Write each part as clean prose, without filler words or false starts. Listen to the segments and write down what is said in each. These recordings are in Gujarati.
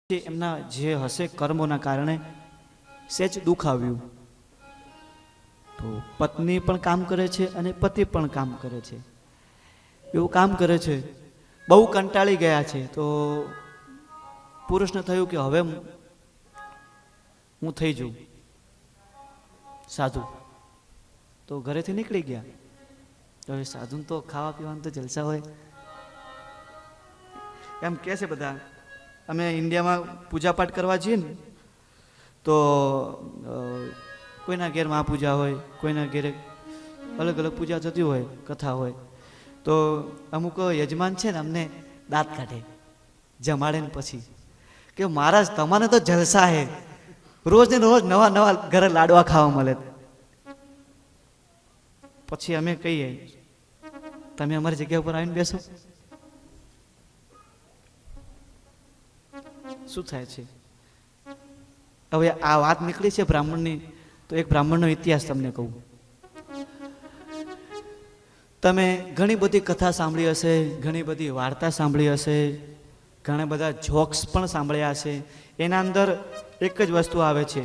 એમના જે હશે કર્મોના કારણે સેજ દુઃખ આવ્યું, તો પત્ની પણ કામ કરે છે અને પતિ પણ કામ કરે છે. એવું કામ કરે છે, બહુ કંટાળી ગયા છે. તો પુરુષને થયું કે હવે હું થઈ જઉં સાધુ. તો ઘરેથી નીકળી ગયા. તો હવે સાધુ તો ખાવા પીવાનું તો જલસા હોય એમ કહે છે બધા. અમે ઇન્ડિયામાં પૂજાપાઠ કરવા જઈએ ને તો કોઈના ઘેર મહાપૂજા હોય, કોઈના ઘેરે અલગ અલગ પૂજા થતી હોય, કથા હોય, તો અમુક યજમાન છે ને અમને દાંત કાઢે જમાડે ને પછી કે મહારાજ તમારે તો જલસા હે, રોજ ને રોજ નવા નવા ઘરે લાડવા ખાવા મળે. પછી અમે કહીએ તમે અમારી જગ્યા ઉપર આવીને બેસો. શું થાય છે? હવે આ વાત નીકળી છે બ્રાહ્મણની, તો એક બ્રાહ્મણનો ઇતિહાસ તમને કહું. તમે ઘણી બધી કથા સાંભળી હશે, ઘણી બધી વાર્તા સાંભળી હશે, ઘણા બધા જોક્સ પણ સાંભળ્યા હશે. એના અંદર એક જ વસ્તુ આવે છે,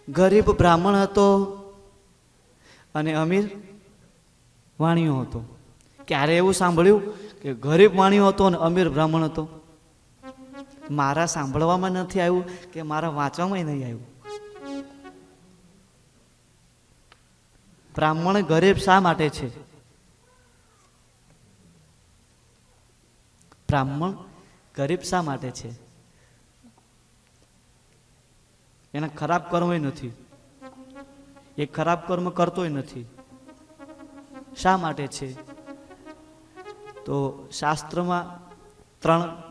ગરીબ બ્રાહ્મણ હતો અને અમીર વાણિયો હતો. ક્યારે એવું સાંભળ્યું કે ગરીબ વાણિયો હતો અને અમીર બ્રાહ્મણ હતો? મારા સાંભળવામાં નથી આવ્યું કે મારા વાંચવામાં નહીં આવ્યું. બ્રાહ્મણ ગરીબ શા માટે છે? બ્રાહ્મણ ગરીબ શા માટે છે? એના ખરાબ કર્મ નથી, એ ખરાબ કર્મ કરતોય નથી. શા માટે છે? તો શાસ્ત્રમાં 3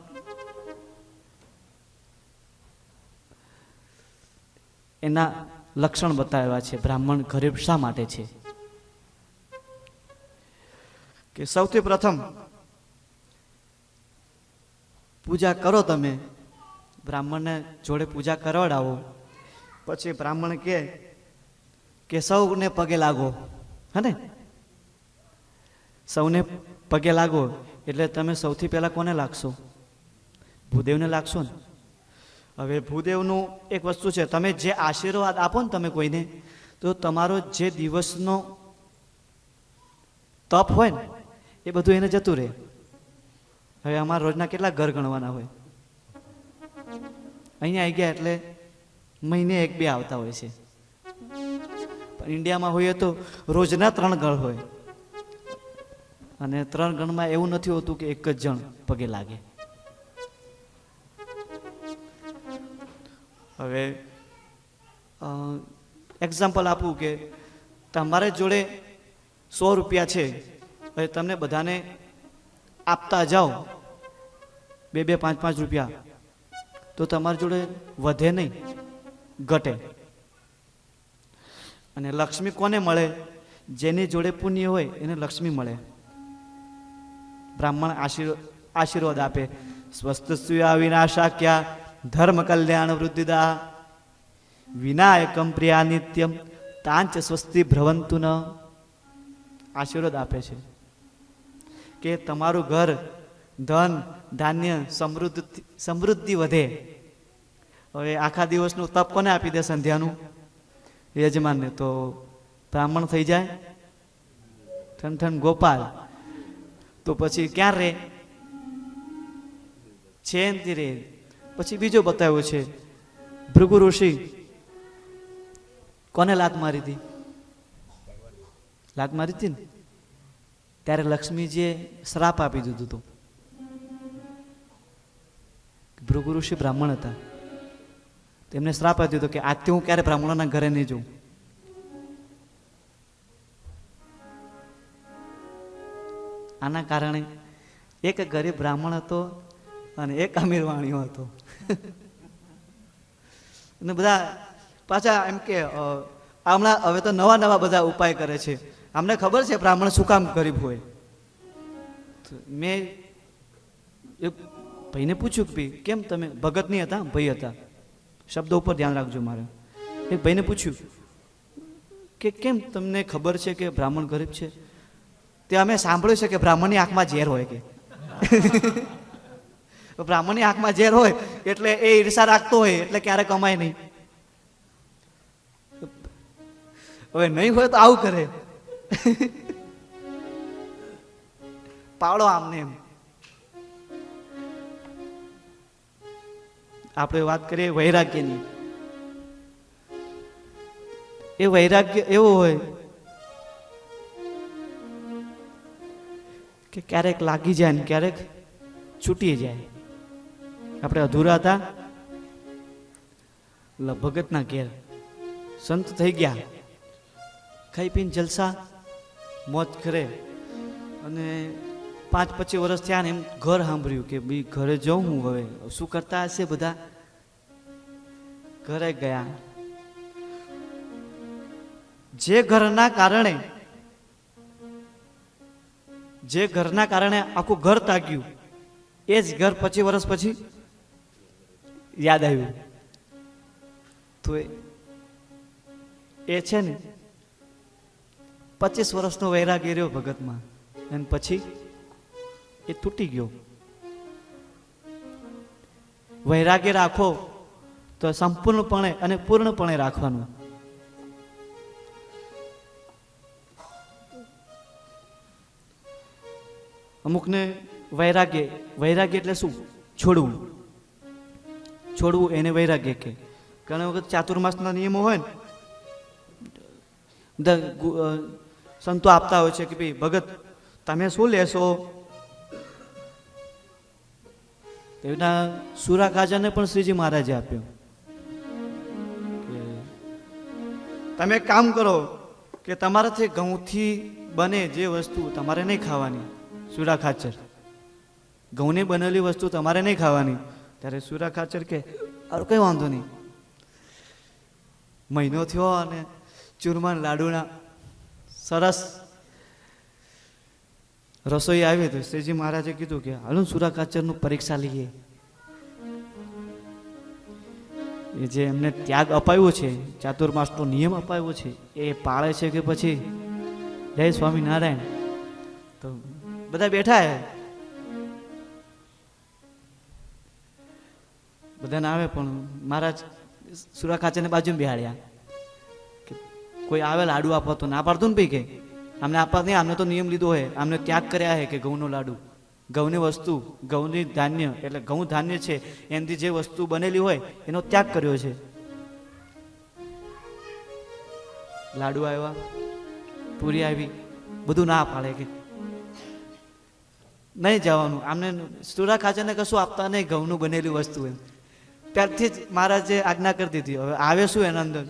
એના લક્ષણ બતાવ્યા છે. બ્રાહ્મણ ગરીબ શા માટે છે? કે સૌથી પ્રથમ પૂજા કરો, તમે બ્રાહ્મણને જોડે પૂજા કરવડાવો, પછી બ્રાહ્મણ કે સૌને પગે લાગો, હે ને? સૌને પગે લાગો એટલે તમે સૌથી પહેલા કોને લાગશો? ભૂદેવને લાગશો ને. હવે ભૂદેવનું એક વસ્તુ છે, તમે જે આશીર્વાદ આપો ને તમે કોઈને, તો તમારો જે દિવસનો તપ હોય ને એ બધું એને જતું રહે. હવે અમારા રોજના કેટલા ઘર ગણવાના હોય, અહીંયા આવી ગયા એટલે મહિને 1-2 આવતા હોય છે. પણ ઇન્ડિયામાં હોઈએ તો રોજના 3 ઘર હોય, અને 3 ગણમાં એવું નથી હોતું કે એક જ જણ પગે લાગે. હવે એક્ઝામ્પલ આપું કે તમારે જોડે 100 રૂપિયા છે, હવે તમને બધાને આપતા જાઓ 2-2, 5-5 રૂપિયા, તો તમારી જોડે વધે નહીં, ઘટે. અને લક્ષ્મી કોને મળે? જેની જોડે પુણ્ય હોય એને લક્ષ્મી મળે. બ્રાહ્મણ આશીર્વાદ આપે, સ્વસ્થ વિનાશાક્યા ધર્મ કલ્યાણ વૃદ્ધિદા વિનાયકમ પ્રિયા નિત્યમ તાંચ સ્વસ્તિ ભ્રવંતુ ન. આશીર્વાદ આપે છે કે તમારું ઘર, ધન, ધાન્ય, સમૃદ્ધિ વધે. હવે આખા દિવસનું તપ કોને આપી દે? સંધ્યાનું યજમાનને. તો બ્રાહ્મણ થઈ જાય ઠન ગોપાલ. તો પછી ક્યાં રે? છેનથી રે. પછી બીજો બતાવ્યો છે, ભૃગુ ઋષિ કોને લાત મારી હતી? લાત મારી હતી ને ત્યારે લક્ષ્મીજીએ શ્રાપ આપી દીધું હતું. ભૃગુ ઋષિ બ્રાહ્મણ હતા, તેમને શ્રાપ આપી દીધો કે આજથી હું ક્યારે બ્રાહ્મણોના ઘરે નહીં જઉં. આના કારણે એક ગરીબ બ્રાહ્મણ હતો અને એક અમીર વાણિયો હતો. અને બધા પાછા એમ કે હમણાં હવે તો નવા નવા બધા ઉપાય કરે છે. અમને ખબર છે બ્રાહ્મણ શું કામ ગરીબ હોય. મેં એક ભાઈને પૂછ્યું કે ભાઈ કેમ તમે ભગત નહીં હતા? ભાઈ હતા, શબ્દો ઉપર ધ્યાન રાખજો મારે. એક ભાઈને પૂછ્યું કે કેમ તમને ખબર છે કે બ્રાહ્મણ ગરીબ છે? તે અમે સાંભળ્યું છે કે બ્રાહ્મણની આંખમાં ઝેર હોય કે બ્રાહ્મણની આંખમાં ઝેર હોય એટલે એ ઈર્ષા રાખતો હોય એટલે ક્યારે કમાય નહીં. હવે નહીં હોય તો આવું કરે, પાવડો આમને એમ. આપણે વાત કરીએ વૈરાગ્યની. એ વૈરાગ્ય એવો હોય કે ક્યારેક લાગી જાય ને ક્યારેક છૂટી જાય. આપણે અધૂરા હતા, ભગતના ઘેર સંત થઈ ગયા, ખાઈ પીને જલસા મોજ કરે, અને 5-25 વર્ષ થયા ને એમ ઘર સાંભળ્યું કે ભાઈ ઘરે જાઉં હું, હવે શું કરતા હશે બધા. ઘરે ગયા. જે ઘરના કારણે આખું ઘર તાગ્યું, એ જ ઘર 25 વર્ષ પછી યાદ આવ્યું. તો એ છે ને 25 વર્ષનો વૈરાગ્ય રહ્યો ભગતમાં, અને પછી એ તૂટી ગયો. વૈરાગ્ય રાખો તો સંપૂર્ણપણે અને પૂર્ણપણે રાખવાનું. અમુકને વૈરાગ્ય એટલે શું? છોડવું એને વૈરાગ્ય કે. ઘણા વખત ચાતુર્માસના નિયમો હોય ને, સંતો આપતા હોય છે કે ભાઈ ભગત તમે શું લેશો? એના સુરા ખાજાને પણ શ્રીજી મહારાજે આપ્યો કે તમે કામ કરો કે તમારાથી ઘઉંથી બને જે વસ્તુ તમારે નહીં ખાવાની. સુરા ખાચર, ઘઉંની બનેલી વસ્તુ તમારે નહીં ખાવાની. ત્યારે સુરા ખાચર કે અરે કઈ વાંધો નહીં. મહિનો થયો અને ચૂરમા લાડુના સરસ રસોઈ આવી તો શ્રીજી મહારાજે કીધું કે હાલો સુરા ખાચરનું પરીક્ષા લઈએ. એ જે એમને ત્યાગ અપાવ્યો છે, ચાતુર્માસનો નિયમ અપાવ્યો છે, એ પાળે છે કે પછી જય સ્વામિનારાયણ. તો બધા બેઠા હે, બધાને આવે પણ મહારાજ સુરા ખાચરને બાજુમાં બેહાડ્યા. કોઈ આવે લાડુ આપો તો ના પાડતું ને ભાઈ કે આમને આપવા નહીં, આમને તો નિયમ લીધો હોય, આમને ત્યાગ કર્યા છે કે ઘઉંનો લાડુ, ઘઉંની વસ્તુ, ઘઉંની ધાન્ય એટલે ઘઉં ધાન્ય છે એનાથી જે વસ્તુ બનેલી હોય એનો ત્યાગ કર્યો છે. લાડુ આવ્યા, પૂરી આવી, બધું ના પાડે કે નહીં જવાનું. આમને સુરા ખાચરને કશું આપતા નહીં, ઘઉંનું બનેલી વસ્તુ એમ. ત્યારથી જ મહારાજે આજ્ઞા કરી દીધી. હવે આવે શું એના અંદર?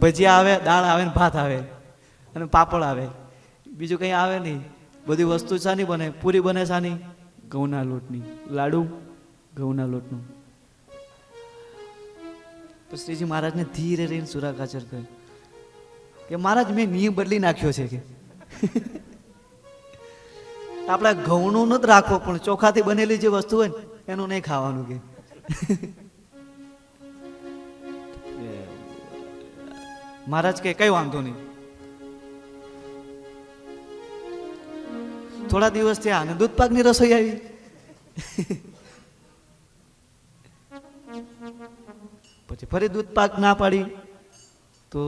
ભજીયા આવે, દાળ આવે ને ભાત આવે અને પાપડ આવે, બીજું કંઈ આવે નહીં. બધી વસ્તુ શાની બને? પૂરી બને શાની? ઘઉંના લોટની. લાડુ ઘઉંના લોટનું. તો શ્રીજી મહારાજને ધીરે રહીને સુરા ખાચર કહે કે મહારાજ મેં નિયમ બદલી નાખ્યો છે કે આપણે ઘઉંનું નથી રાખવો, પણ ચોખાથી બનેલી જે વસ્તુ હોય ને એનું નહીં ખાવાનું કે. મહારાજ કે કઈ વાંધો નહીં. થોડા દિવસ થયા અને દૂધ પાકની રસોઈ આવી. પછી ફરી દૂધ પાક ના પાડી તો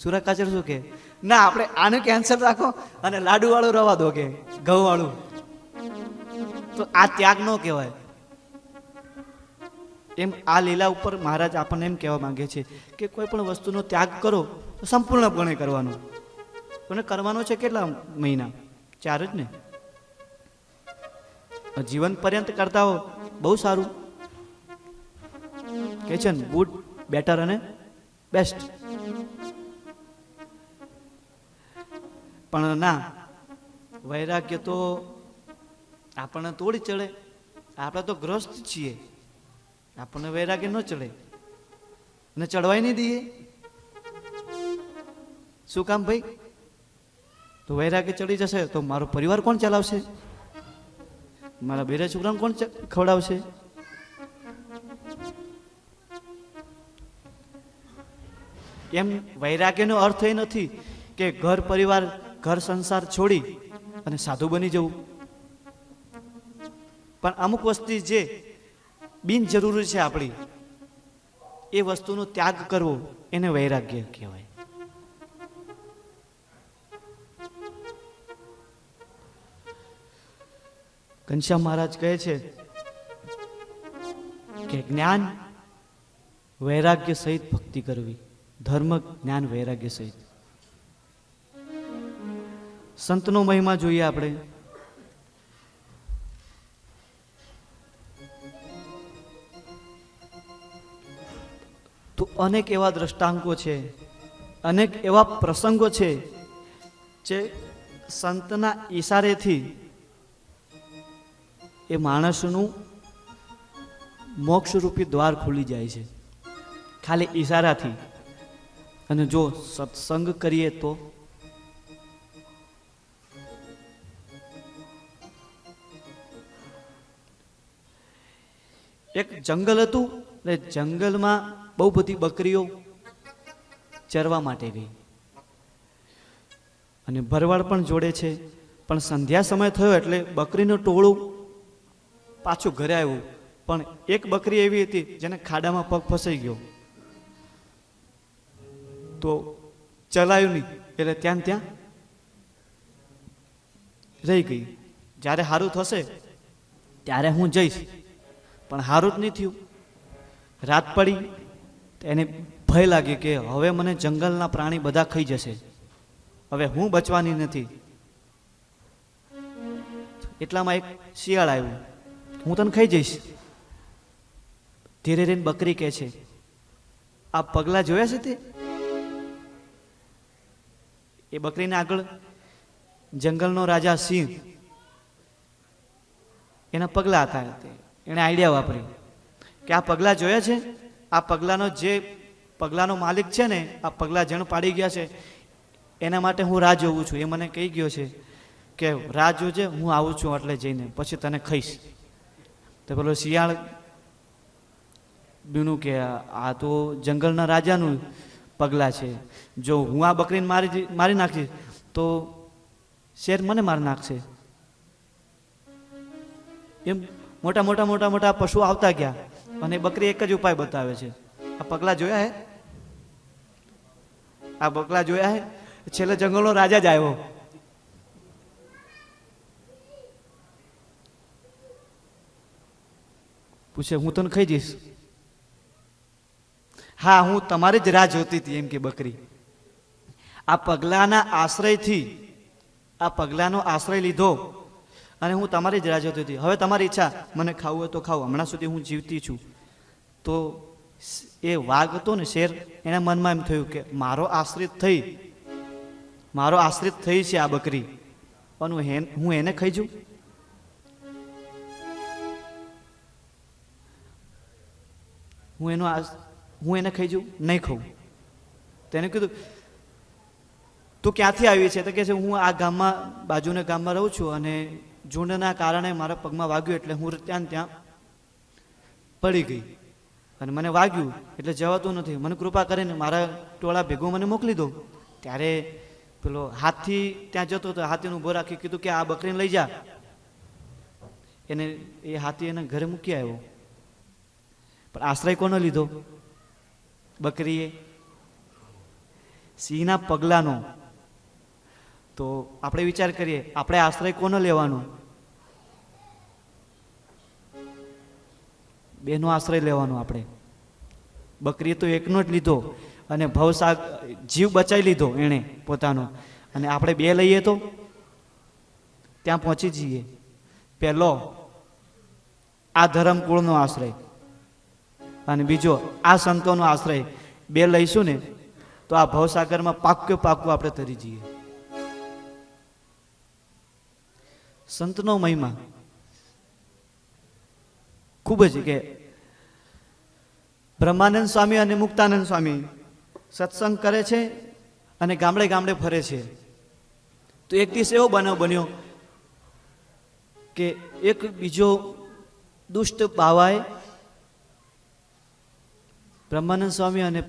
સુરા ખાચર શું કે ના આપણે આને કેન્સલ રાખો અને લાડુ વાળું રવા દો કે ઘઉં વાળું. તો આ ત્યાગ ન કહેવાય. એમ આ લીલા ઉપર મહારાજ આપણને એમ કહેવા માંગે છે કે કોઈ પણ વસ્તુનો ત્યાગ કરો તો સંપૂર્ણપણે કરવાનો. અને કરવાનો છે કેટલા મહિના? 4 જ ને. જીવન પર્યંત કરતા હો બહુ સારું કે છે ને, ગુડ, બેટર અને બેસ્ટ. પણ ના, વૈરાગ્ય તો આપણને તોડી ચડે. આપણે તો ગ્રસ્ત છીએ, આપણને વૈરાગ્ય ન ચડે અને ચડવાય નહીં દઈએ. શું કામ ભાઈ? તો વૈરાગ્ય ચડી જશે તો મારો પરિવાર કોણ ચલાવશે? મારા બેરા છોકરાને કોણ ખવડાવશે? એમ વૈરાગ્યનો અર્થ એ નથી કે ઘર પરિવાર, ઘર સંસાર છોડી અને સાધુ બની જવું. પણ અમુક વસ્તુ જે બિનજરૂરી છે આપણી, એ વસ્તુનો ત્યાગ કરવો એને વૈરાગ્ય કહેવાય. ઘનશ્યામ મહારાજ કહે છે કે જ્ઞાન વૈરાગ્ય સહિત ભક્તિ કરવી, ધર્મ જ્ઞાન વૈરાગ્ય સહિત. સંતનો મહિમા જોઈએ આપણે. તો અનેક એવા દ્રષ્ટાંકો છે, અનેક એવા પ્રસંગો છે જે સંતના ઈશારેથી એ માણસનું મોક્ષરૂપી દ્વાર ખુલી જાય છે, ખાલી ઈશારાથી. અને જો સત્સંગ કરીએ તો એક જંગલ હતું ને જંગલમાં બહુ બધી બકરીઓ ચરવા માટે ગઈ અને ભરવાડ પણ જોડે છે. પણ સંધ્યા સમય થયો એટલે બકરીનું ટોળું પાછું ઘરે આવ્યું. પણ એક બકરી એવી હતી જેને ખાડામાં પગ ફસાઈ ગયો, તો ચલાયું નહીં એટલે ત્યાં રહી ગઈ. જ્યારે સારું થશે ત્યારે હું જઈશ, પણ સારું જ નહીં થયું. રાત પડી એને ભય લાગ્યો કે હવે મને જંગલના પ્રાણી બધા ખાઈ જશે, હવે હું બચવાની નથી. એટલામાં એક શિયાળ આવ્યું, હું તને ખાઈ જઈશ. ધીરે ધીરે બકરી કહે છે, આ પગલા જોયા છે તે? એ બકરીને આગળ જંગલનો રાજા સિંહ, એના પગલા હતા. એને આઈડિયા વાપરી કે આ પગલા જોયા છે? આ પગલાનો જે પગલાનો માલિક છે ને, આ પગલા જણ પાડી ગયા છે, એના માટે હું રાહ જોઉં છું. એ મને કહી ગયો છે કે રાહ જોજે, હું આવું છું એટલે જઈને પછી તને ખાઈશ. તો પેલો શિયાળ બીનું કે આ તો જંગલના રાજાનું પગલા છે, જો હું આ બકરીને મારી નાખીશ તો શેર મને મારી નાખશે. એમ મોટા મોટા મોટા મોટા પશુ આવતા ગયા અને બકરી એક જ ઉપાય બતાવે છે, આ પગલા જોયા હે? આ પગલા જોયા હે? છેલ્લે જંગલનો રાજા જ આવ્યો. પૂછે, હું તને ખાઈ જઈશ? હા, હું તમારી જ રાહ જોતી હતી, એમ કે બકરી. આ પગલાના આશ્રયથી, આ પગલાનો આશ્રય લીધો અને હું તમારી જ રાહ જોતી હતી. હવે તમારી ઈચ્છા, મને ખાવું હોય તો ખાવું, હમણાં સુધી હું જીવતી છું. તો એ વાઘ હતો ને, શેર, એના મનમાં એમ થયું કે મારો આશ્રિત થઈ છે આ બકરી, પણ હું એને ખાઈ જઉં? હું એને ખાઈ જઉં? નહીં ખાઉં. તેને કીધું, તું ક્યાંથી આવી છે? તો કહે છે, હું આ ગામમાં, બાજુના ગામમાં રહું છું અને ઝૂંડના કારણે મારા પગમાં વાગ્યું એટલે હું ત્યાં પડી ગઈ અને મને વાગ્યું એટલે જવાતું નથી. મને કૃપા કરીને મારા ટોળા ભેગું મને મોકલી દો. ત્યારે પેલો હાથી ત્યાં જતો હતો, હાથીને ઊભો રાખી કીધું કે આ બકરીને લઈ જા. એ હાથી એને ઘરે મૂકી આવ્યો. પણ આશ્રય કોનો લીધો? બકરીએ સિંહના પગલાનો. તો આપણે વિચાર કરીએ, આપણે આશ્રય કોનો લેવાનો? બેનો આશ્રય લેવાનો આપણે. બકરીએ તો એકનો જ લીધો અને ભવસાગ જીવ બચાવી લીધો એણે પોતાનો, અને આપણે બે લઈએ તો ત્યાં પહોંચી જઈએ. પહેલો આ ધર્મકુળનો આશ્રય અને બીજો આ સંતોનો આશ્રય, બે લઈશું ને તો આ ભવસાગરમાં પાક્કું આપણે તરી જઈએ. સંતનો મહિમા ખૂબ જ, કે બ્રહ્માનંદ સ્વામી અને મુક્તાનંદ સ્વામી સત્સંગ કરે છે અને ગામડે ગામડે ફરે છે. તો એક દિવસ એવો બનાવ બન્યો કે એક બીજો દુષ્ટ બાવાએ બ્રહ્માનંદ સ્વામી અને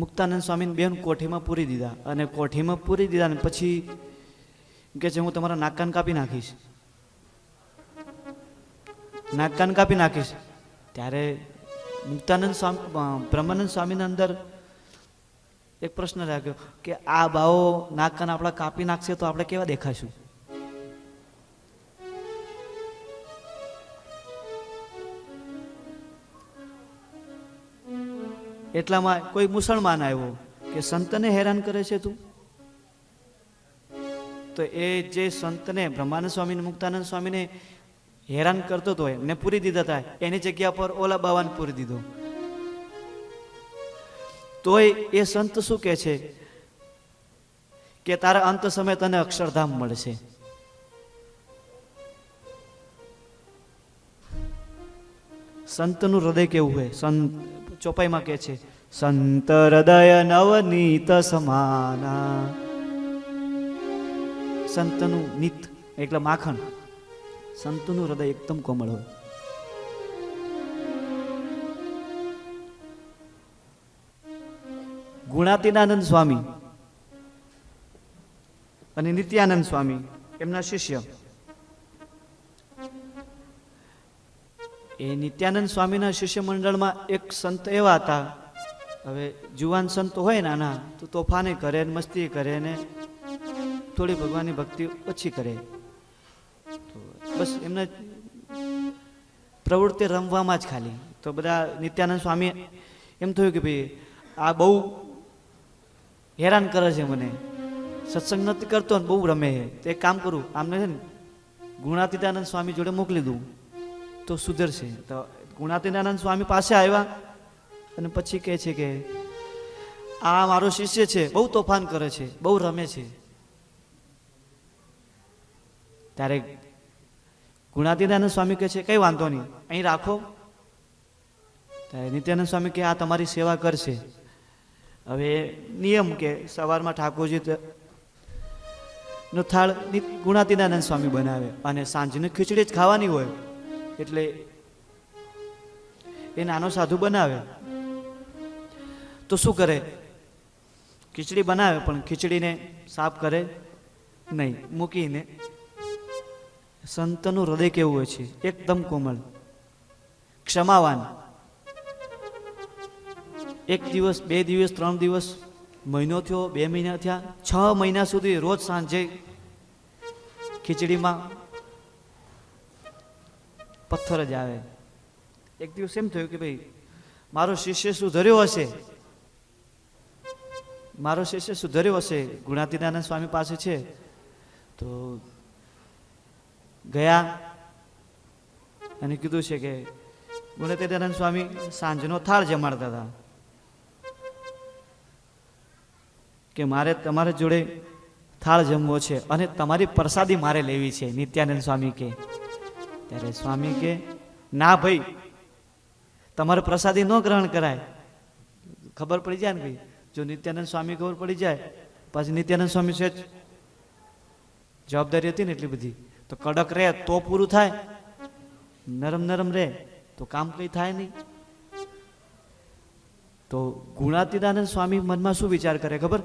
મુક્તાનંદ સ્વામીને બેન કોઠીમાં પૂરી દીધા અને પછી કહે છે, હું તમારા નાક કાન કાપી નાખીશ. નાક કાન કાપી નાખીશ. ત્યારે મુક્તાનંદ સ્વામી બ્રહ્માનંદ સ્વામીના અંદર એક પ્રશ્ન રાખ્યો કે આ બાવો નાક કાન આપણા કાપી નાખશે તો આપણે કેવા દેખાશું? એટલામાં કોઈ મુસલમાન આવ્યો કે સંતને હેરાન કરે છે તું. તો એ જે સંતને બ્રહ્માનંદ સ્વામીને મુક્તાનંદ સ્વામીને હેરાન કરતો હતો એમને પૂરી દીધા હતા, એની જગ્યા પર ઓલા બાવાને પૂરી દીધો. તોય એ સંત શું કહે છે કે તારા અંત સમય તને અક્ષરધામ મળશે. સંતનું હૃદય કેવું હોય? સંત ચોપાઈમાં કહે છે સંત હૃદય નવનીત સમાના. સંતનું નીત એટલે માખણ. સંતનું હૃદય એકદમ કોમળ હોય. ગુણાતીતાનંદ સ્વામી અને નિત્યાનંદ સ્વામી એમના શિષ્ય. એ નિત્યાનંદ સ્વામીના શિષ્ય મંડળમાં એક સંત એવા હતા, હવે જુવાન સંતો હોય નાના તો તોફાની કરે ને મસ્તી કરે ને થોડી ભગવાનની ભક્તિ ઓછી કરે. તો બસ એમને પ્રવૃત્તિ રમવામાં જ ખાલી. તો બધા નિત્યાનંદ સ્વામી એમ થયું કે ભાઈ આ બહુ હેરાન કરે છે મને, સત્સંગ નથી કરતો ને બહુ રમે છે. તો એક કામ કરું, આમને છે ને ગુણાતીતાનંદ સ્વામી જોડે મોકલી દઉં તો સુધરશે. તો ગુણાતીતાનંદ સ્વામી પાસે આવ્યા અને પછી કહે છે કે આ મારો શિષ્ય છે, બહુ તોફાન કરે છે, બહુ રમે છે. ત્યારે ગુણાતીતાનંદ સ્વામી કહે છે કઈ વાંધો નહીં, અહીં રાખો. ત્યારે નિત્યાનંદ સ્વામી કે આ તમારી સેવા કરશે. હવે નિયમ કે સવારમાં ઠાકોરજી નો થાળ ગુણાતીતાનંદ સ્વામી બનાવે અને સાંજની ખીચડી જ ખાવાની હોય એટલે એ નાનો સાધુ બનાવે. તો શું કરે, ખીચડી બનાવે પણ ખીચડીને સાફ કરે નહીં, મૂકીને. સંતનું હૃદય કેવું હોય છે? એકદમ કોમળ, ક્ષમાવાન. એક દિવસ, 2 દિવસ, 3 દિવસ, મહિનો થયો, 2 મહિના થયા, 6 મહિના સુધી રોજ સાંજે ખીચડીમાં પથ્થર જ આવે. એક દિવસ એમ થયું કે ભાઈ મારો શિષ્ય સુધર્યો હશે, મારો શિષ્ય સુધર્યો હશે, ગુણાતીતાનંદ સ્વામી પાસે છે. તો ગયા અને કીધું છે કે ગુણાતીતાનંદ સ્વામી સાંજનો થાળ જમાડતા હતા કે મારે તમારા જોડે થાળ જમવો છે અને તમારી પ્રસાદી મારે લેવી છે. નિત્યાનંદ સ્વામી કે. ત્યારે સ્વામી કે ના ભાઈ, તમારે પ્રસાદી ન ગ્રહણ કરાય. ખબર પડી જાય ને ભાઈ, જો નિત્યાનંદ સ્વામી ખબર પડી જાય, પછી નિત્યાનંદ સ્વામી છે જવાબદારી હતી ને એટલી બધી, તો કડક રહે તો પૂરું થાય, નરમ નરમ રહે તો કામ કઈ થાય નહીં. તો ગુણાતીતાનંદ સ્વામી મનમાં શું વિચાર કરે ખબર?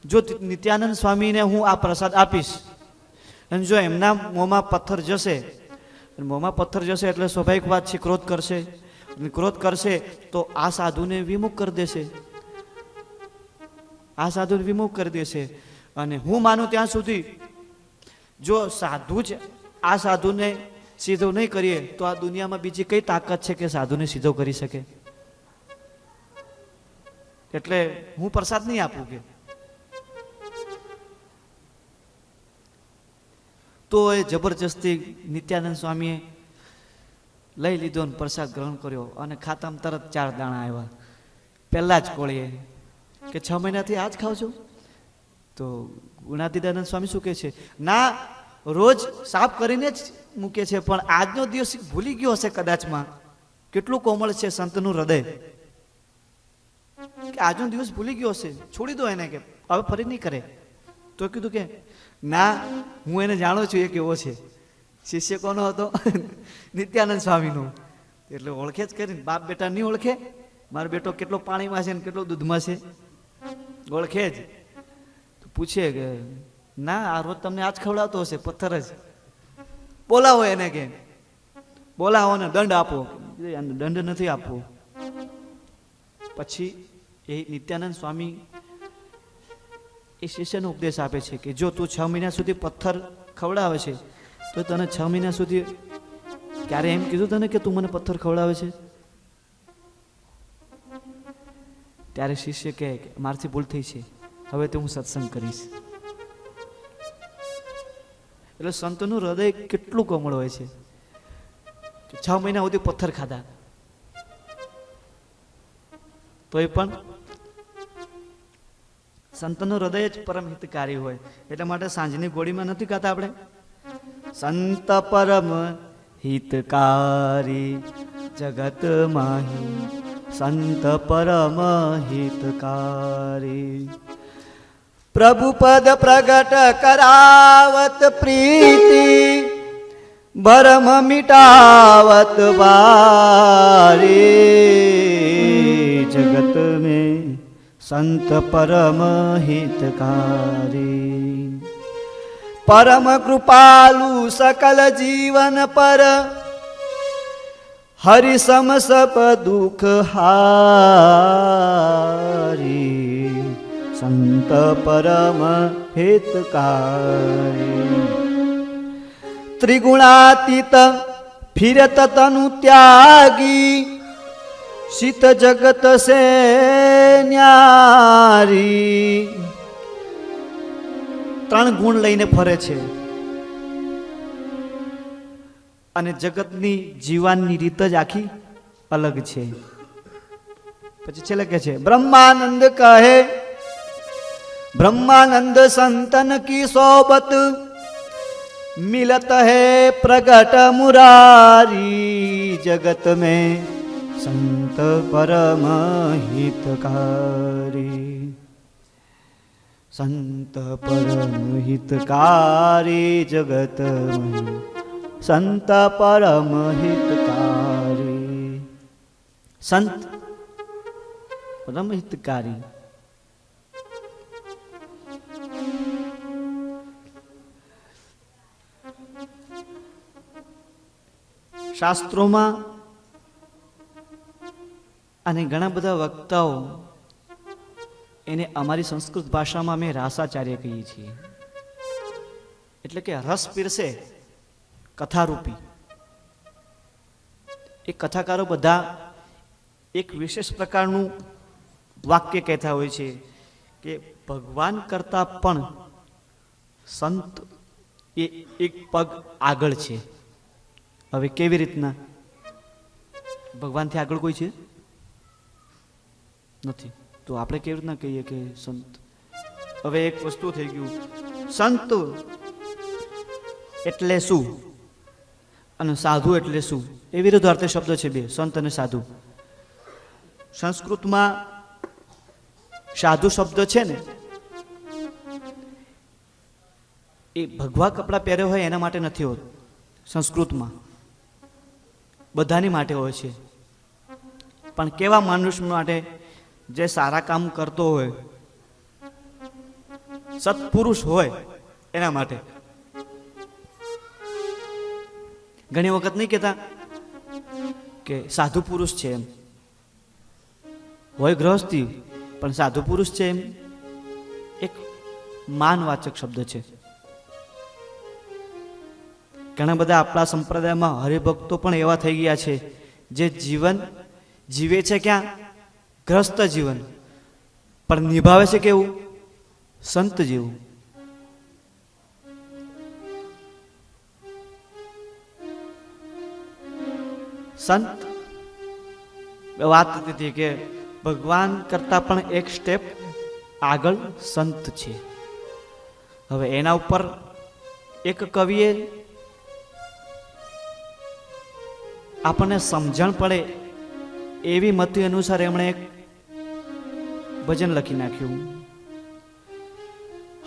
જો નિત્યાનંદ સ્વામીને હું આ પ્રસાદ આપીશ અને જો એમના મોંમાં પથ્થર જશે, મોંમાં પથ્થર જશે એટલે સ્વાભાવિક વાત છે ક્રોધ કરશે. ક્રોધ કરશે તો આ સાધુને વિમુખ કરી દેશે, આ સાધુને વિમુખ કરી દેશે. અને હું માનું ત્યાં સુધી જો સાધુ જ આ સાધુને સીધો નહીં કરીએ તો આ દુનિયામાં બીજી કઈ તાકાત છે કે સાધુને સીધો કરી શકે? એટલે હું પ્રસાદ નહીં આપું કે. તો એ જબરજસ્તી નિત્યાનંદ સ્વામીએ લઈ લીધો અને પ્રસાદ ગ્રહણ કર્યો અને ખાતામાં તરત 4 દાણા આવ્યા. પહેલા જ કોળીએ કે 6 મહિનાથી આ જ ખાવ છો? તો ગુણાતીતાનંદ સ્વામી શું કહે છે, ના રોજ સાફ કરીને જ મૂકે છે પણ આજનો દિવસ ભૂલી ગયો હશે કદાચમાં. કેટલું કોમળ છે સંતનું હૃદય કે આજનો દિવસ ભૂલી ગયો હશે, છોડી દો એને કે હવે ફરી નહીં કરે. તો કીધું કે ના, હું એને જાણું છું એ કેવો છે. શિષ્ય કોનો હતો? નિત્યાનંદ સ્વામીનો. એટલે ઓળખે જ કરીને, બાપ બેટા નહીં ઓળખે? મારો બેટો કેટલો પાણીમાં છે ને કેટલો દૂધમાં છે, ઓળખે જ. તો પૂછે કે ના આ રોજ તમને આજ ખવડાવતો હશે પથ્થર જ, બોલાવો એને કે. બોલાવો ને દંડ આપો. દંડ નથી આપવો. પછી એ નિત્યાનંદ સ્વામી એ શિષ્યનો ઉપદેશ આપે છે કે જો તું 6 મહિના સુધી પથ્થર ખવડાવે છે તો તને 6 મહિના સુધી ક્યારે એમ કીધું તને કે તું મને પથ્થર ખવડાવે છે? ત્યારે શિષ્ય કહે કે મારથી ભૂલ થઈ છે, હવે તો હું સત્સંગ કરીશ. એટલે સંતનું હૃદય કેટલું કોમળ હોય છે. 6 મહિના સુધી પથ્થર ખાધા તોય પણ સંતનું હૃદય જ પરમ હિતકારી હોય. એટલા માટે સાંજની ગોળીમાં નથી ગાતા આપણે, સંત પરમ હિતકારી જગત માહી, સંત પરમ હિતકારી. પ્રભુ પદ પ્રગટ કરાવત પ્રીતિ, ભરમ મિટાવત બારી. જગત में संत परम हितकारी, परम कृपालु सकल जीवन पर, हरि सम सब दुख हारी. संत परम हितकारी. त्रिगुणातीत फिरत तनु त्यागी, शीत जगत से न्यारी. 3 ગુણ લઈને ફરે છે અને જગતની જીવનની રીત જ આખી અલગ છે. પછી છેલ્લે કહે છે બ્રહ્માનંદ કહે, ब्रह्मानंद संतन की सोबत, मिलत है प्रगट मुरारी. जगत में संत परम हितकारी, संत परम हितकारी. जगत में संत परम हितकारी, संत परम हितकारी. શાસ્ત્રોમાં અને ઘણા બધા વક્તાઓ એને અમારી સંસ્કૃત ભાષામાં અમે રાસાચાર્ય કહીએ છીએ. એટલે કે રસ પીરસે કથારૂપી. એ કથાકારો બધા એક વિશેષ પ્રકારનું વાક્ય કહેતા હોય છે કે ભગવાન કરતા પણ સંત એ એક પગ આગળ છે. હવે કેવી રીતના? ભગવાનથી આગળ કોઈ છે નથી, તો આપણે કેવી રીતના કહીએ કે સંત? હવે એક વસ્તુ થઈ ગયું, સંત એટલે શું અને સાધુ એટલે શું? એ વિરુદ્ધાર્થી શબ્દ છે બે, સંત અને સાધુ. સંસ્કૃતમાં સાધુ શબ્દ છે ને એ ભગવા કપડાં પહેર્યો હોય એના માટે નથી હોતું. સંસ્કૃતમાં બધાની માટે હોય છે, પણ કેવા માનુષ માટે? જે સારા કામ કરતો હોય, સત્પુરુષ હોય એના માટે. ઘણી વખત નહીં કહેતા કે સાધુ પુરુષ છે, એમ હોય ગ્રહસ્થી પણ સાધુ પુરુષ છે, એમ એક માનવાચક શબ્દ છે. ઘણા બધા આપણા સંપ્રદાયમાં હરિભક્તો પણ એવા થઈ ગયા છે જે જીવન જીવે છે ક્યાં? ગ્રસ્ત જીવન, પણ નિભાવે છે કેવું? સંત જેવું. સંત વાત હતી કે ભગવાન કરતા પણ એક સ્ટેપ આગળ સંત છે. હવે એના ઉપર એક કવિએ આપણને સમજણ પડે એવી મતિ અનુસાર એમણે એક ભજન લખી નાખ્યું.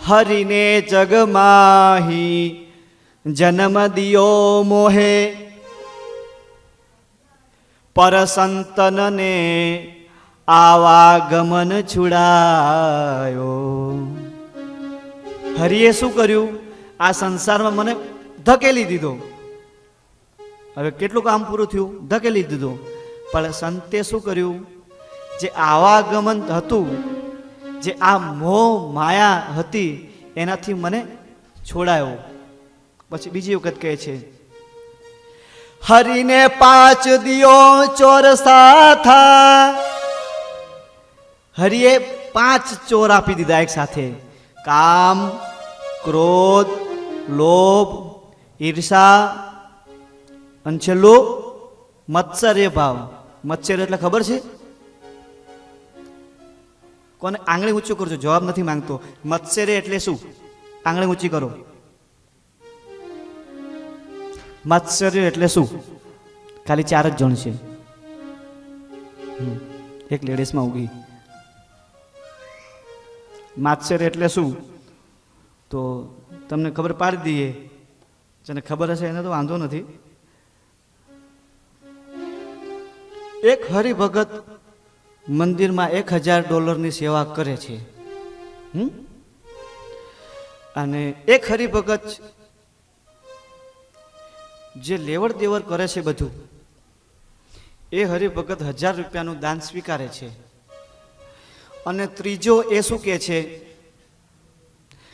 હરિને જગમાહી જન્મ દિયો મોહે, પર સંતનને આવાગમન છુડાયો. હરિએ શું કર્યું? આ સંસારમાં મને ધકેલી દીધો. હવે કેટલું કામ પૂરું થયું, ધકેલી દીધું. પણ સંતે શું કર્યું, જે આવાગમન હતું, જે આ મોહ માયા હતી, એનાથી મને છોડાયો. પછી બીજી વખત કહે છે, હરિને 5 દિયો ચોર સાથા. હરિએ 5 ચોર આપી દીધા એક સાથે, કામ, ક્રોધ, લોભ, ઈર્ષા અને છેલ્લું મત્સર્ય ભાવ. મત્સર્ય એટલે ખબર છે કોને? આંગળી ઊંચું કરજો, જવાબ નથી માંગતો. મત્સર્ય એટલે શું? આંગળી ઊંચી કરો. મત્સર્ય એટલે શું? ખાલી 4 જ જણ છે, એક લેડીઝમાં ઉગી. મત્સર્ય એટલે શું? તો તમને ખબર પાડી દઈએ, જેને ખબર હશે એને તો વાંધો નથી. એક હરિભગત મંદિરમાં $1000 સેવા કરે છે, અને એક હરિભગત જે લેવડ દેવડ કરે છે બધું, એ હરિભગત $1000 દાન સ્વીકારે છે. અને ત્રીજો એ શું કહે છે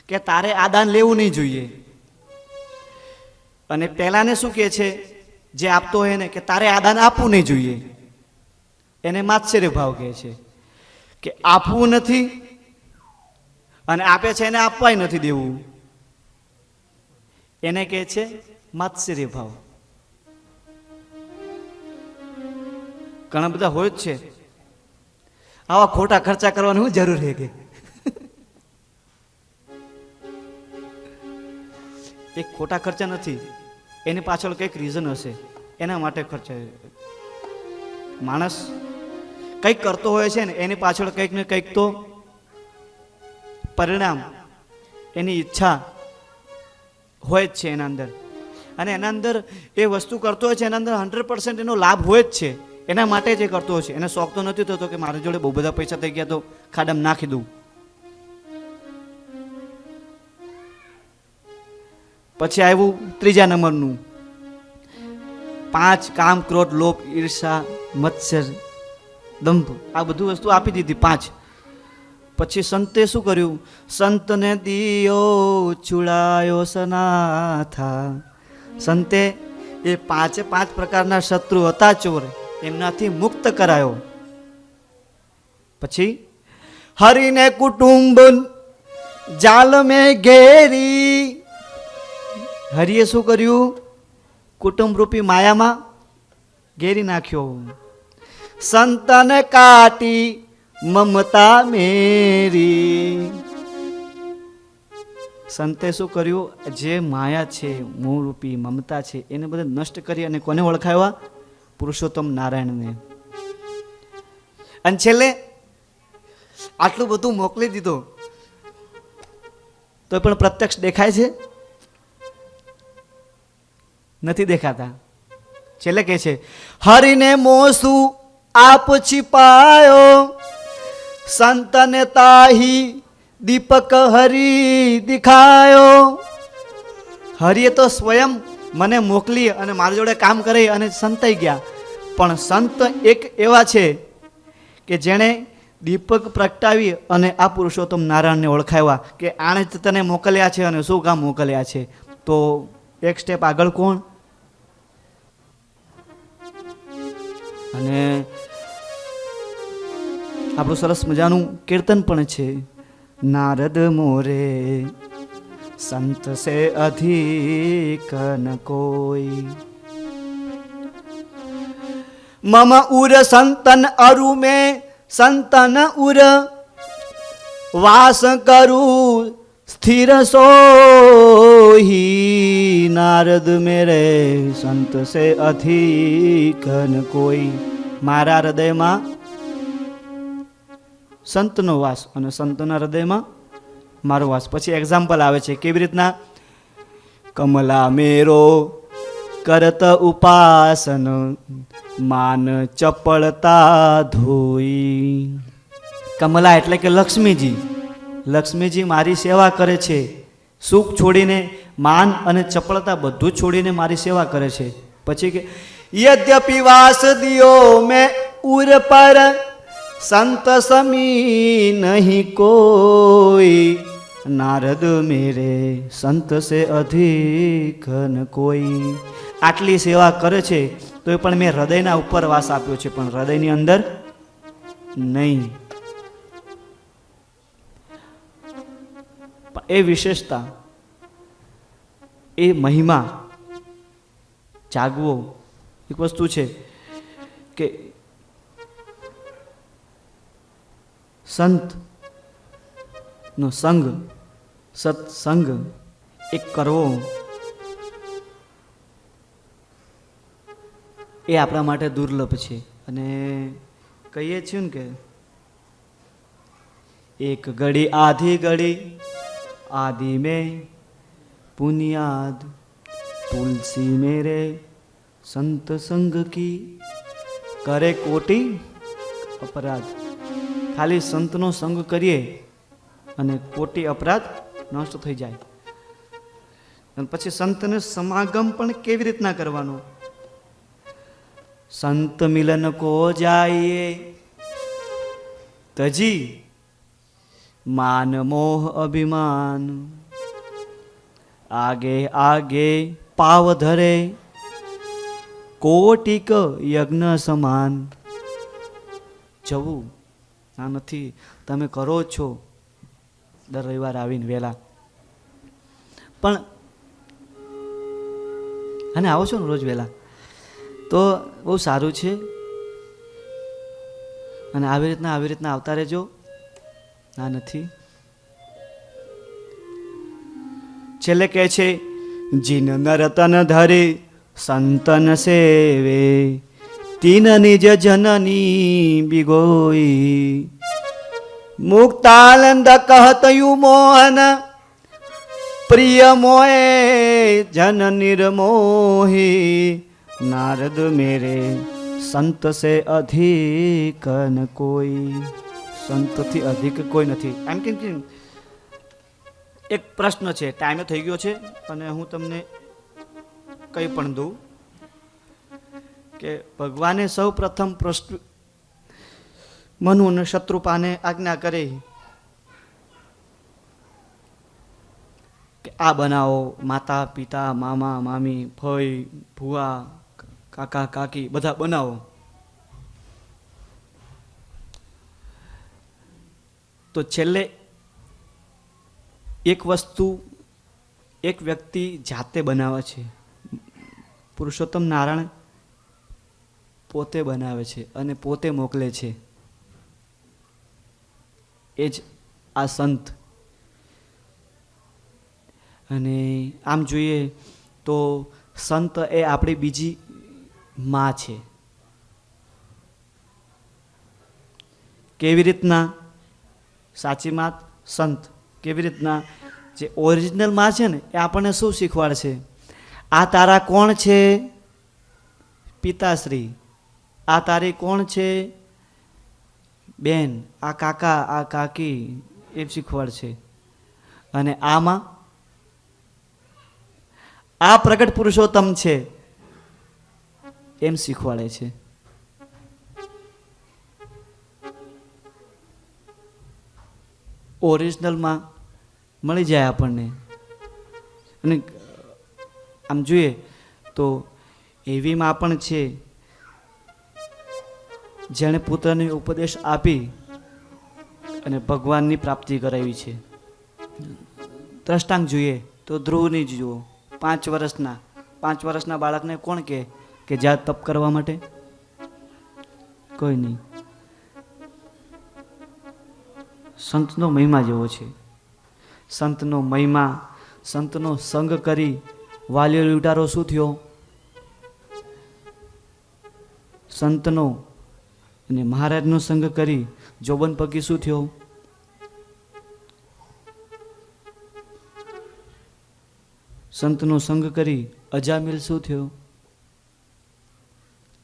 કે તારે આ દાન લેવું નહીં જોઈએ. અને પહેલાને શું કહે છે, જે આપતો હોય એને, કે તારે આ દાન આપવું નહીં જોઈએ. એને માત્સર્ય ભાવ કહે છે, કે આપવું નથી અને આપે છે એને આપવાય નથી દેવું. એને કહે છે માત્સર્ય ભાવ. ઘણા બધા હોય જ છે. આવા ખોટા ખર્ચા કરવાની શું જરૂર છે કે? એક ખોટા ખર્ચા નથી, એની પાછળ કંઈક રીઝન હશે, એના માટે ખર્ચા. માણસ કંઈક કરતો હોય છે ને, એની પાછળ કંઈક ને કંઈક તો પરિણામ, એની ઈચ્છા હોય જ છે એના અંદર. અને એના અંદર એ વસ્તુ કરતો હોય છે, એના અંદર 100% એનો લાભ હોય જ છે. એના માટે જ એ કરતો હોય છે. એને શોખ તો નથી થતો કે મારી જોડે બહુ બધા પૈસા થઈ ગયા તો ખાડામાં નાખી દઉં. પછી આવ્યું 3જા નંબરનું, 5 કામ, ક્રોધ, લોભ, ઈર્ષા, મત્સર, દંભ. આ બધું વસ્તુ આપી દીધી 5. પછી સંતે શું કર્યું? સંતને દિયો ચુડાયો સનાથા. સંતે એ 5 પ્રકારના શત્રુ હતા ચોર, એમનાથી મુક્ત કરાયો. પછી હરિને કુટુંબ જાલ મેં ઘેરી. હરિએ શું કર્યું? કુટુંબ રૂપી માયામાં ઘેરી નાખ્યો. સંતને કાટી મમતા મેરી. સંતે શું કર્યું? જે માયા છે, મોહ રૂપી મમતા છે, એને બધે નષ્ટ કરી અને કોને ઓળખાવ્યા? પુરુષોત્તમ નારાયણને. અને છેલ્લે આટલું બધું મોકલી દીધો તો પણ પ્રત્યક્ષ દેખાય છે? નથી દેખાતા. છેલ્લે કહે છે, હરિને મોસુ આપ छिपायो, સંતને તાહી દીપક હરી દિખાયો. હરિએ તો સ્વયં મને મોકલી અને મારી જોડે કામ કરી અને સંતાઈ ગયા. પણ સંત એક એવા છે કે જેણે દીપક પ્રગટાવી અને આ પુરુષોત્તમ નારાયણને ઓળખાવ્યા કે આણે જ તને મોકલ્યા છે અને શું કામ મોકલ્યા છે. તો એક સ્ટેપ આગળ કોણ? અને આપણું સરસ મજાનું કીર્તન પણ છે, નારદ મોરે સંત સે અધિક ન કોઈ, મમ ઉર સંતન અરુ में સંતન ઉર વાસ કરું સ્થિર સોહી. નારદ મેરે સંત સે અધિક ન કોઈ. મારા હૃદયમાં સંતનો વાસ અને સંતના હૃદયમાં મારો વાસ. પછી એક્ઝામ્પલ આવે છે કેવી રીતના? કમલા મેરો કરત ઉપાસન, માન ચપળતા ધોઈ. કમલા એટલે કે લક્ષ્મીજી. લક્ષ્મીજી મારી સેવા કરે છે, સુખ છોડીને, માન અને ચપળતા બધું છોડીને મારી સેવા કરે છે. પછી કે यद्यपि वास दियो मैं उर पर संत समी नहीं कोई नारद मेरे संत से अधिक न કોઈ. આટલી સેવા કરે છે તો પણ મેં હૃદયના ઉપર વાસ આપ્યો છે, પણ હૃદયની અંદર નહીં. એ વિશેષતા, એ મહિમા જાગવો એક વસ્તુ છે કે સંત નો સંગ, સત્સંગ એક કરવો એ આપણા માટે દુર્લભ છે. અને કહીએ છીએ ને કે એક ઘડી આધી ઘડી आदि में पुनियाद तुलसी मेरे संत संग की करे कोटि अपराध. ખાલી સંતનો સંગ કરીએ અને કોટી અપરાધ નષ્ટ થઈ જાય. અને પછી સંતને સમાગમ પણ કેવી રીતના કરવાનો? સંત મિલન કો જાઈએ તજી मान मोह अभिमान आगे आगे पाव धरे कोटिक यज्ञ સમાન. જવું ના નથી, તમે કરો છો દર રવિવાર આવીને વહેલા, પણ અને આવો છો ને રોજ વહેલા તો બહુ સારું છે. અને આવી રીતના આવતા રહેજો. ના નથી. છેલ્લે કહે છે જીન નરતન ધરે સંતન સેવે તીન નિજ જનની બિગોઈ મુક્તાનંદ કહતયું મોહન પ્રિય મોએ જન નિર્મોહી નારદ મેરે સંત સે અધિક ન કોઈ. સંતથી અધિક કોઈ નથી. એમ કેમ કે એક પ્રશ્ન છે, ટાઈમે થઈ ગયો છે અને હું તમને કંઈ પણ દઉં કે ભગવાને સૌ પ્રથમ મનુ અને શત્રુપાને આજ્ઞા કરી કે આ બનાવો. માતા પિતા, મામા મામી, ફઈ ભુવા, કાકા કાકી બધા બનાવો. તો છેલ્લે એક વસ્તુ એક વ્યક્તિ જાતે બનાવે છે. પુરુષોત્તમ નારાયણ પોતે બનાવે છે અને પોતે મોકલે છે. એ જ આ સંત. અને આમ જોઈએ તો સંત એ આપણી બીજી માં છે. કેવી રીતના? સાચી માત સંત. કેવી રીતના? જે ઓરિજિનલ માં છે ને એ આપણને શું શીખવાડશે? આ તારા કોણ છે? પિતાશ્રી. આ તારી કોણ છે? બેન. આ કાકા, આ કાકી, એમ શીખવાડશે. અને આમાં આ પ્રગટ પુરુષોત્તમ છે એમ શીખવાડે છે. ઓરિજિનલમાં મળી જાય આપણને. અને આમ જોઈએ તો એવી માં પણ છે જેણે પુત્રને ઉપદેશ આપી અને ભગવાનની પ્રાપ્તિ કરાવી છે. દ્રષ્ટાંત જોઈએ તો ધ્રુવની જ જુઓ. 5 વર્ષના બાળકને કોણ કહે કે જા તપ કરવા માટે? કોઈ નહીં. સંતનો મહિમા જેવો છે. સંતનો મહિમા, સંતનો સંગ કરી વાલીઓ લૂંટારો શું થયો? સંતનો અને મહારાજનો સંગ કરી જોબન પગી શું થયો? સંતનો સંગ કરી અજામિલ શું થયો?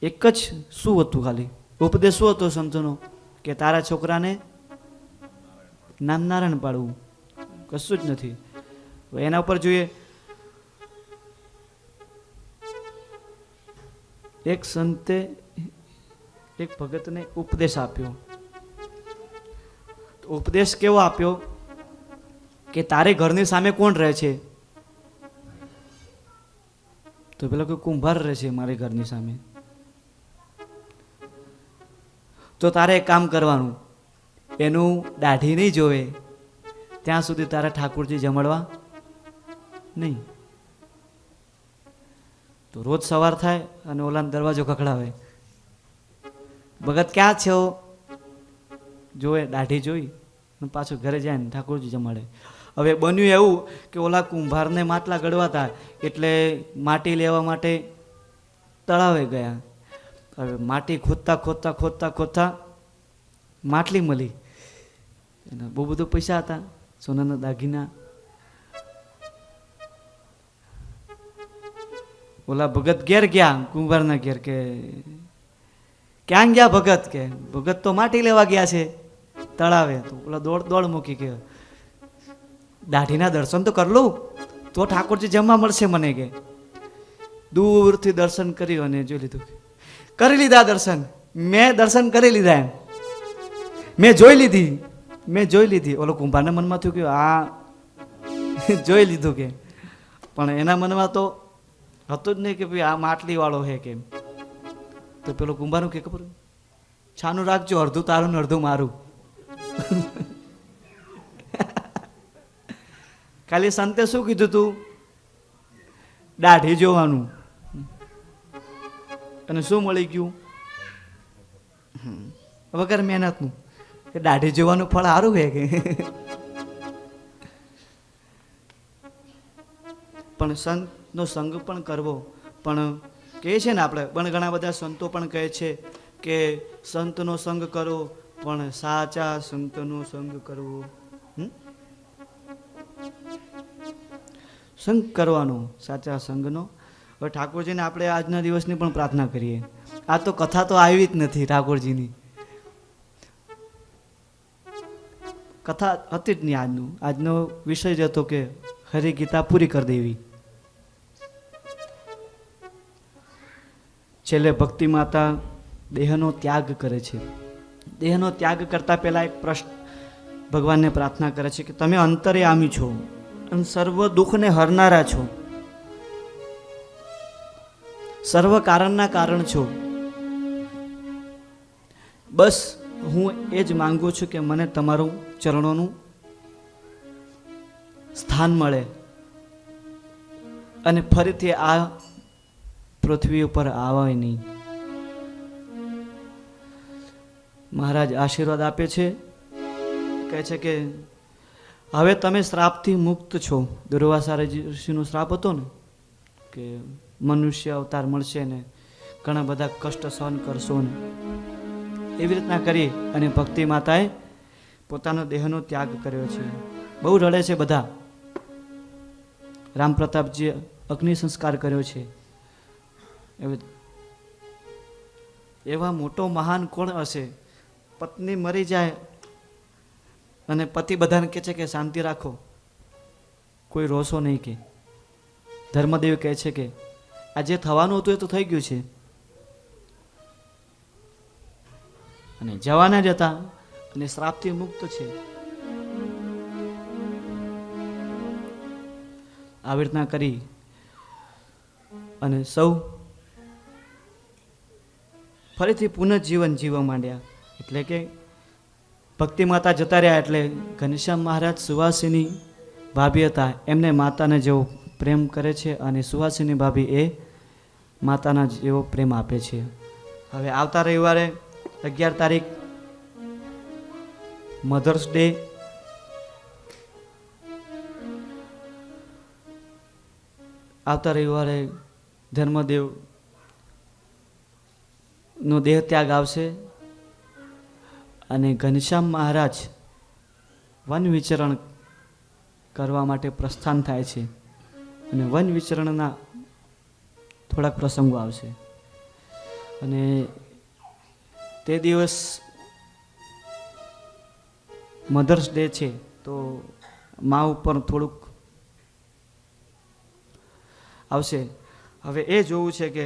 એક જ શું હતું? ખાલી ઉપદેશ શું હતો સંતનો? કે તારા છોકરાને નામ નારાયણ પાડવું. કશું જ નથી. એના ઉપર જોઈએ એક સંતે એક ભગતને ઉપદેશ આપ્યો. ઉપદેશ કેવો આપ્યો કે તારે ઘરની સામે કોણ રહે છે? તો પેલો કોઈ કુંભાર રહે છે મારે ઘરની સામે. તો તારે એક કામ કરવાનું, એનું દાઢી નહીં જોવે ત્યાં સુધી તારે ઠાકોરજી જમાડવા નહીં. તો રોજ સવાર થાય અને ઓલાનો દરવાજો ખખડાવે, ભગત ક્યાં છે? જોવે, દાઢી જોઈ પાછું ઘરે જાય ને ઠાકોરજી જમાડે. હવે બન્યું એવું કે ઓલા કુંભારને માટલા ગળવાતા એટલે માટી લેવા માટે તળાવે ગયા. હવે માટી ખોદતા ખોદતા ખોદતા ખોદતા માટલી મળી. એના બહુ બધું પૈસા હતા, સોનાના દાગીના. ઓલા ભગત ઘેર ગયા, કુંભારના ઘેર, કે ક્યાં ગયા ભગત? કે ભગત તો માટી લેવા ગયા છે તળાવે. તો ઓલા દોડ મૂકી કે દાઢીના દર્શન તો કર લઉં તો ઠાકોરજી જમવા મળશે મને. કે દૂરથી દર્શન કર્યું અને જોઈ લીધું, કરી લીધા દર્શન. મેં દર્શન કરી લીધા, એમ મેં જોઈ લીધી. ઓલો કુંભારના મનમાં થયું કે આ જોઈ લીધું કે, પણ એના મનમાં તો હતું જ નહીં કે ભાઈ આ માટલી વાળો હે કેમ. તો પેલો કુંભારનું કે ખબર, છાનું રાખજો, અડધું તારું ને અડધું મારું. ખાલી સંતે શું કીધું તું? દાઢી જોવાનું. અને શું મળી ગયું? વગર મહેનતનું. કે દાઢી જોવાનું ફળ સારું છે કે. પણ સંતનો સંગ પણ કરવો. પણ કહે છે ને આપણે, પણ ઘણા બધા સંતો પણ કહે છે કે સંતનો સંગ કરો, પણ સાચા સંતનો સંગ કરવો. સંગ કરવાનો, સાચા સંગનો. હવે ઠાકોરજીને આપણે આજના દિવસની પણ પ્રાર્થના કરીએ. આ તો કથા તો આવી જ નથી ઠાકોરજીની, કથા હતી જ નહીં. આજનો વિષય જ હતો કે હરિ ગીતા પૂરી કરી દેવી. છેલ્લે ભક્તિ માતા દેહનો ત્યાગ કરે છે. દેહનો ત્યાગ કરતા પહેલા એક પ્રશ્ન ભગવાનને પ્રાર્થના કરે છે કે તમે અંતર્યામી છો અને સર્વ દુઃખને હરનારા છો, સર્વ કારણના કારણ છો. બસ હું એ જ માંગુ છું કે મને તમારું ચરણોનું સ્થાન મળે અને ફરીથી આ પૃથ્વી ઉપર આવે નહીં. મહારાજ આશીર્વાદ આપે છે, કહે છે કે હવે તમે શ્રાપથી મુક્ત છો. દુર્વાસા ઋષિનો શ્રાપ હતો ને કે મનુષ્ય અવતાર મળશે ને ઘણા બધા કષ્ટ સહન કરશો ને, એવી રીતના કરી અને ભક્તિ માતાએ પોતાનો દેહનો ત્યાગ કર્યો છે. બહુ રડે છે બધા. રામ પ્રતાપજી અગ્નિ સંસ્કાર કર્યો છે. એવા મોટો મહાન કોણ હશે? પત્ની મરી જાય અને પતિ બધાને કહે છે કે શાંતિ રાખો, કોઈ રોશો નહીં. કે ધર્મદેવ કહે છે કે આ જે થવાનું હતું એ તો થઈ ગયું છે, અને જવાના જ હતા અને શ્રાપથી મુક્ત છે. આવી રીતના કરી અને સૌ ફરીથી પુનઃજીવન જીવવા માંડ્યા. એટલે કે ભક્તિ માતા જતા રહ્યા એટલે ઘનશ્યામ મહારાજ સુવાસિની ભાભી હતા, એમને માતાને જેવો પ્રેમ કરે છે અને સુવાસિની ભાભી એ માતાના જેવો પ્રેમ આપે છે. હવે આવતા રવિવારે 11 તારીખ મધર્સ ડે. આવતા રવિવારે ધર્મદેવ નો દેહ ત્યાગ આવશે અને ઘનશ્યામ મહારાજ વન વિચરણ કરવા માટે પ્રસ્થાન થાય છે અને વન વિચરણના થોડાક પ્રસંગો આવશે. અને તે દિવસ મધર્સ ડે છે તો મા ઉપર થોડુંક આવશે. હવે એ જોવું છે કે